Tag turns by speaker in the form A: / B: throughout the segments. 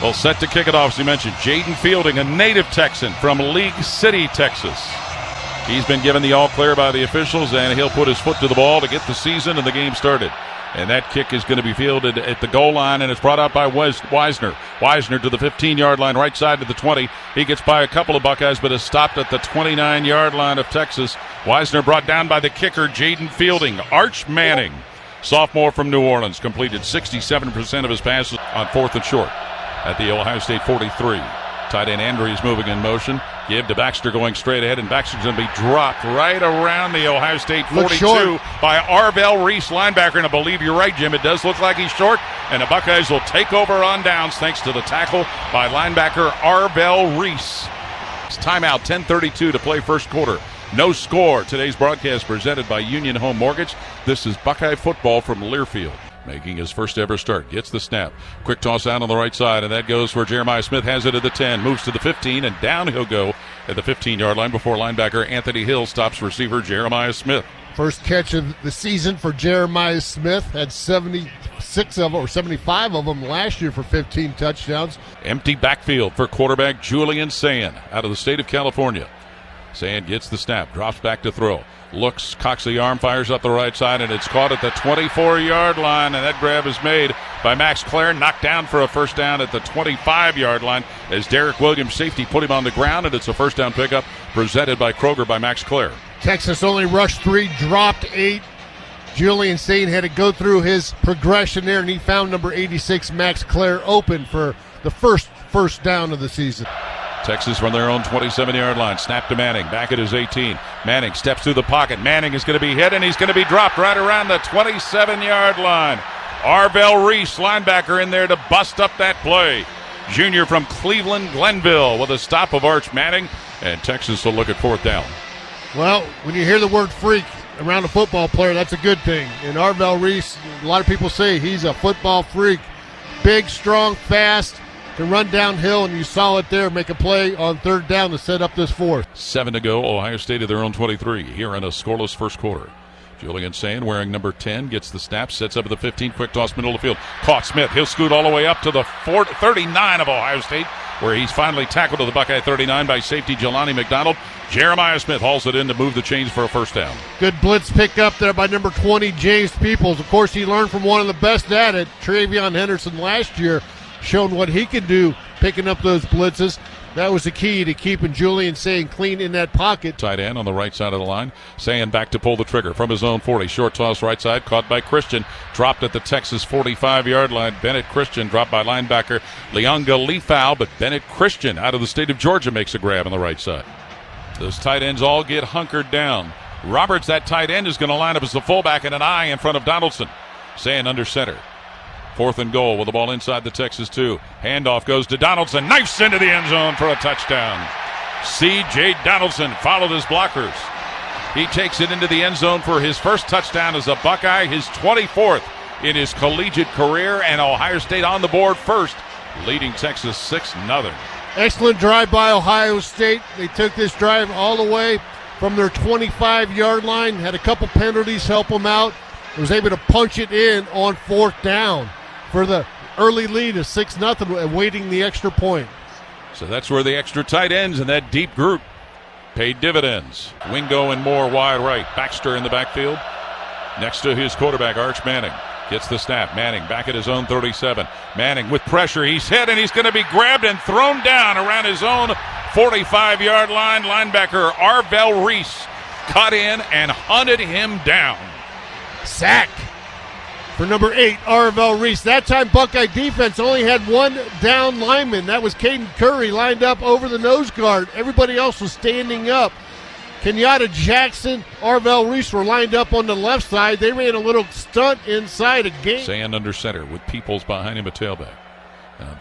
A: Well, set to kick it off, as you mentioned, Jaden Fielding, a native Texan from League City, Texas. He's been given the all-clear by the officials, and he'll put his foot to the ball to get the season and the game started. And that kick is going to be fielded at the goal line, and it's brought out by Wisner. Wisner to the 15-yard line, right side to the 20. He gets by a couple of Buckeyes, but is stopped at the 29-yard line of Texas. Wisner brought down by the kicker, Jaden Fielding. Arch Manning, sophomore from New Orleans, completed 67% of his passes on 4th and short at the Ohio State 43. Tight end Andrews moving in motion. Give to Baxter going straight ahead, and Baxter's going to be dropped right around the Ohio State 42 by Arvell Reese, linebacker. And I believe you're right, Jim. It does look like he's short, and the Buckeyes will take over on downs thanks to the tackle by linebacker Arvell Reese. It's timeout, 10:32 to play first quarter. No score. Today's broadcast presented by Union Home Mortgage. This is Buckeye football from Learfield. Making his first ever start. Gets the snap. Quick toss out on the right side, and that goes where Jeremiah Smith has it at the 10. Moves to the 15, and down he'll go at the 15-yard line before linebacker Anthony Hill stops receiver Jeremiah Smith.
B: First catch of the season for Jeremiah Smith. Had 76 of them, or 75 of them last year for 15 touchdowns.
A: Empty backfield for quarterback Julian Sand out of the state of California. Sand gets the snap, drops back to throw. Looks, cocks the arm, fires up the right side, and it's caught at the 24-yard line, and that grab is made by Max Clare, knocked down for a first down at the 25-yard line as Derek Williams, safety, put him on the ground, and it's a first down pickup presented by Kroger by Max Clare.
B: Texas only rushed 3, dropped 8. Julian Sane had to go through his progression there, and he found number 86, Max Clare, open for the first down of the season.
A: Texas from their own 27-yard line. Snap to Manning, back at his 18. Manning steps through the pocket. Manning is going to be hit, and he's going to be dropped right around the 27-yard line. Arvell Reese, linebacker, in there to bust up that play. Junior from Cleveland, Glenville, with a stop of Arch Manning, and Texas will look at 4th down.
B: Well, when you hear the word freak around a football player, that's a good thing. And Arvell Reese, a lot of people say he's a football freak. Big, strong, fast, can run downhill, and you saw it there, make a play on 3rd down to set up this 4th.
A: 7 to go, Ohio State at their own 23 here in a scoreless first quarter. Julian Sand wearing number 10 gets the snap, sets up at the 15, quick toss middle of the field. Caught Smith, he'll scoot all the way up to the 39 of Ohio State, where he's finally tackled to the Buckeye 39 by safety Jelani McDonald. Jeremiah Smith hauls it in to move the chains for a first down.
B: Good blitz pick up there by number 20, James Peoples. Of course, he learned from one of the best at it, Travion Henderson, last year, shown what he can do picking up those blitzes. That was the key to keeping Julian Sand clean in that pocket.
A: Tight end on the right side of the line. Sand back to pull the trigger from his own 40. Short toss right side, caught by Christian. Dropped at the Texas 45-yard line. Bennett Christian dropped by linebacker Leonga Leafau, but Bennett Christian out of the state of Georgia makes a grab on the right side. Those tight ends all get hunkered down. Roberts, that tight end, is going to line up as the fullback and an eye in front of Donaldson. Sand under center. 4th and goal with the ball inside the Texas 2. Handoff goes to Donaldson. Knifes into the end zone for a touchdown. C.J. Donaldson followed his blockers. He takes it into the end zone for his first touchdown as a Buckeye, his 24th in his collegiate career, and Ohio State on the board first, leading Texas 6-0.
B: Excellent drive by Ohio State. They took this drive all the way from their 25-yard line, had a couple penalties help them out, was able to punch it in on 4th down for the early lead of 6-0, awaiting the extra point.
A: So that's where the extra tight ends and that deep group paid dividends. Wingo and Moore wide right. Baxter in the backfield next to his quarterback, Arch Manning. Gets the snap. Manning back at his own 37. Manning with pressure. He's hit, and he's going to be grabbed and thrown down around his own 45-yard line. Linebacker Arvell Reese cut in and hunted him down.
B: Sack for number 8, Arvell Reese. That time Buckeye defense only had one down lineman. That was Caden Curry, lined up over the nose guard. Everybody else was standing up. Kenyatta Jackson, Arvell Reese were lined up on the left side. They ran a little stunt inside a game.
A: Sand under center with Peoples behind him at tailback.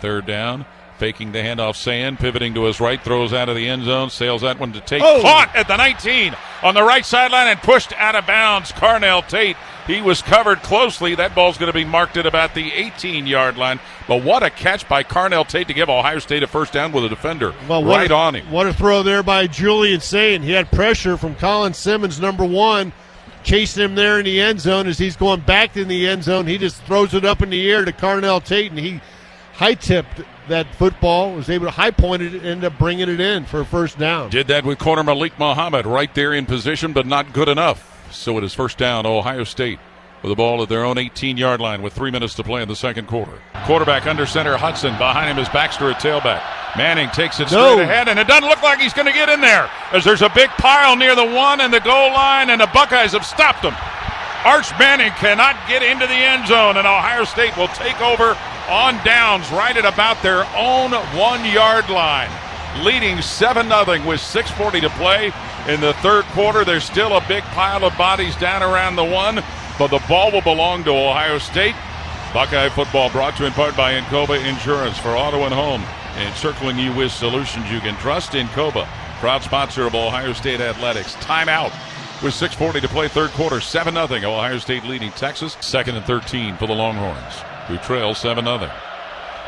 A: 3rd down, faking the handoff. Sand pivoting to his right, throws out of the end zone, sails that one to Tate. Caught at the 19 on the right sideline and pushed out of bounds. Carnell Tate, he was covered closely. That ball's going to be marked at about the 18-yard line. But what a catch by Carnell Tate to give Ohio State a first down with a defender right on him.
B: What a throw there by Julian Sand. He had pressure from Colin Simmons, number 1, chasing him there in the end zone. As he's going back in the end zone, he just throws it up in the air to Carnell Tate, and he high-tipped that football, was able to high point it and end up bringing it in for a first down.
A: Did that with corner Malik Muhammad right there in position, but not good enough. So it is first down, Ohio State with the ball at their own 18-yard line with 3 minutes to play in the second quarter. Quarterback under center, Hudson. Behind him is Baxter at tailback. Manning takes it straight ahead, and it doesn't look like he's going to get in there as there's a big pile near the 1 and the goal line, and the Buckeyes have stopped him. Arch Manning cannot get into the end zone, and Ohio State will take over on downs right at about their own 1-yard line, leading 7-0 with 6:40 to play in the third quarter. There's still a big pile of bodies down around the 1, but the ball will belong to Ohio State. Buckeye football brought to you in part by Incoba Insurance for auto and home, encircling you with solutions you can trust. Incoba, proud sponsor of Ohio State Athletics. Timeout with 6:40 to play third quarter. 7-0 Ohio State leading Texas. 2nd and 13 for the Longhorns, who trail 7-0.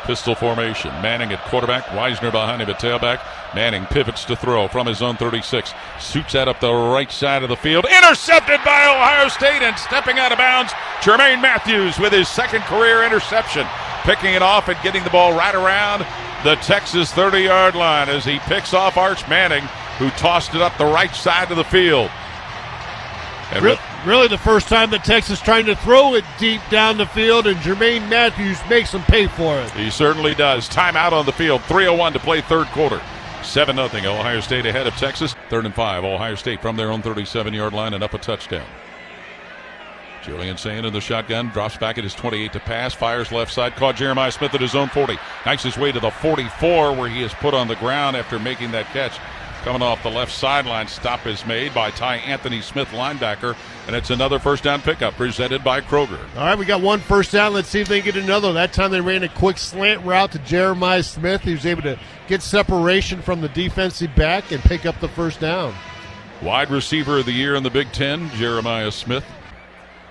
A: Pistol formation. Manning at quarterback. Wisner behind him at tailback. Manning pivots to throw from his own 36. Shoots that up the right side of the field. Intercepted by Ohio State, and stepping out of bounds, Jermaine Matthews with his second career interception. Picking it off and getting the ball right around the Texas 30-yard line as he picks off Arch Manning, who tossed it up the right side of the field. And
B: really the first time that Texas trying to throw it deep down the field, and Jermaine Matthews makes them pay for it.
A: He certainly does. Timeout on the field. 3:01 to play third quarter. 7-0 Ohio State ahead of Texas. 3rd and 5. Ohio State from their own 37-yard line and up a touchdown. Julian Sayin in the shotgun, drops back at his 28 to pass, fires left side, caught Jeremiah Smith at his own 40. Knifes his way to the 44 where he is put on the ground after making that catch. Coming off the left sideline, stop is made by Ty Anthony Smith, linebacker, and it's another first down pickup presented by Kroger.
B: All right, we got one first down. Let's see if they get another. That time they ran a quick slant route to Jeremiah Smith. He was able to get separation from the defensive back and pick up the first down.
A: Wide receiver of the year in the Big Ten, Jeremiah Smith.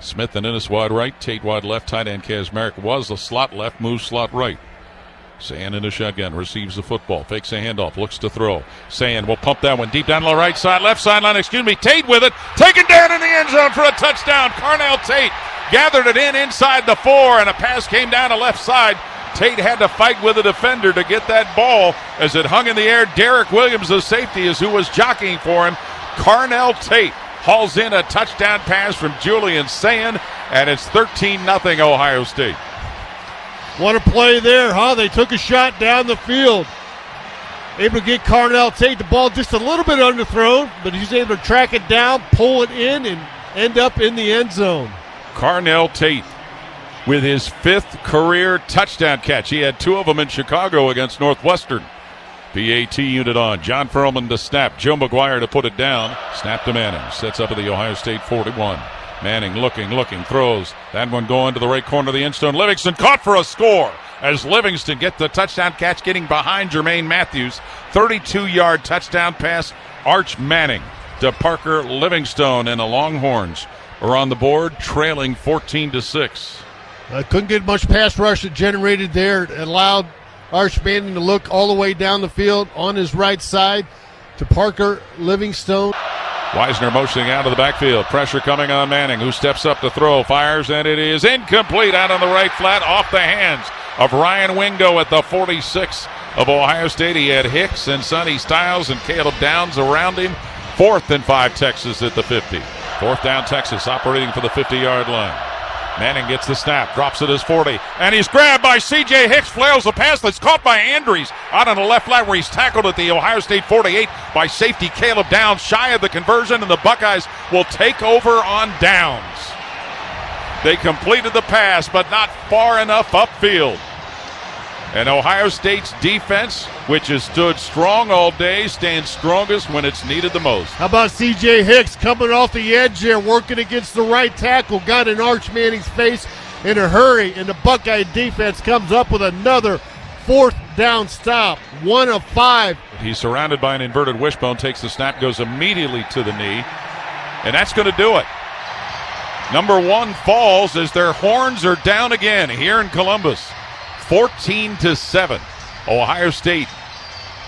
A: Smith and Ennis wide right, Tate wide left, tight end Kazmarek was the slot left, moves slot right. Sayin in a shotgun, receives the football, fakes a handoff, looks to throw. Sayin will pump that one deep down the right side, left sideline, Tate with it, taken down in the end zone for a touchdown. Carnell Tate gathered it inside the 4, and a pass came down the left side. Tate had to fight with a defender to get that ball as it hung in the air. Derek Williams, the safety, is who was jockeying for him. Carnell Tate hauls in a touchdown pass from Julian Sayin, and it's 13-0 Ohio State.
B: What a play there, huh? They took a shot down the field. Able to get Carnell Tate the ball just a little bit underthrown, but he's able to track it down, pull it in, and end up in the end zone.
A: Carnell Tate with his 5th career touchdown catch. He had 2 of them in Chicago against Northwestern. PAT unit on. John Perlman to snap. Joe McGuire to put it down. Snap to Manning. Sets up at the Ohio State 41. Manning looking, throws. That one going to the right corner of the end zone. Livingston caught for a score as Livingston gets the touchdown catch, getting behind Jermaine Matthews. 32-yard touchdown pass. Arch Manning to Parker Livingstone, and the Longhorns are on the board, trailing 14-6.
B: Couldn't get much pass rush that generated there. It allowed Arch Manning to look all the way down the field on his right side to Parker Livingstone.
A: Wisner motioning out of the backfield. Pressure coming on Manning, who steps up to throw, fires, and it is incomplete out on the right flat off the hands of Ryan Wingo at the 46 of Ohio State. He had Hicks and Sonny Styles and Caleb Downs around him. 4th and 5 Texas at the 50. 4th down Texas operating for the 50-yard line. Manning gets the snap, drops it as 40, and he's grabbed by C.J. Hicks, flails the pass that's caught by Andrews out on the left flat where he's tackled at the Ohio State 48 by safety Caleb Downs, shy of the conversion, and the Buckeyes will take over on downs. They completed the pass, but not far enough upfield. And Ohio State's defense, which has stood strong all day, stands strongest when it's needed the most.
B: How about C.J. Hicks coming off the edge there, working against the right tackle, got in Arch Manning's face in a hurry, and the Buckeye defense comes up with another 4th down stop. 1 of 5.
A: He's surrounded by an inverted wishbone, takes the snap, goes immediately to the knee, and that's going to do it. Number 1 falls as their horns are down again here in Columbus. 14-7. Ohio State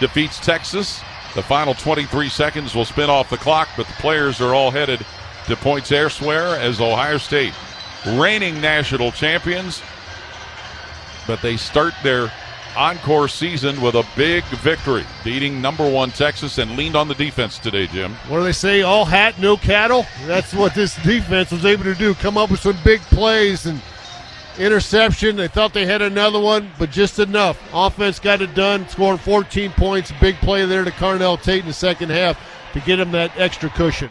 A: defeats Texas. The final 23 seconds will spin off the clock, but the players are all headed to points elsewhere as Ohio State, reigning national champions. But they start their encore season with a big victory, beating number 1 Texas, and leaned on the defense today, Jim.
B: What do they say? All hat, no cattle? That's what this defense was able to do. Come up with some big plays and interception. They thought they had another one, but just enough. Offense got it done, scoring 14 points. Big play there to Carnell Tate in the second half to get him that extra cushion.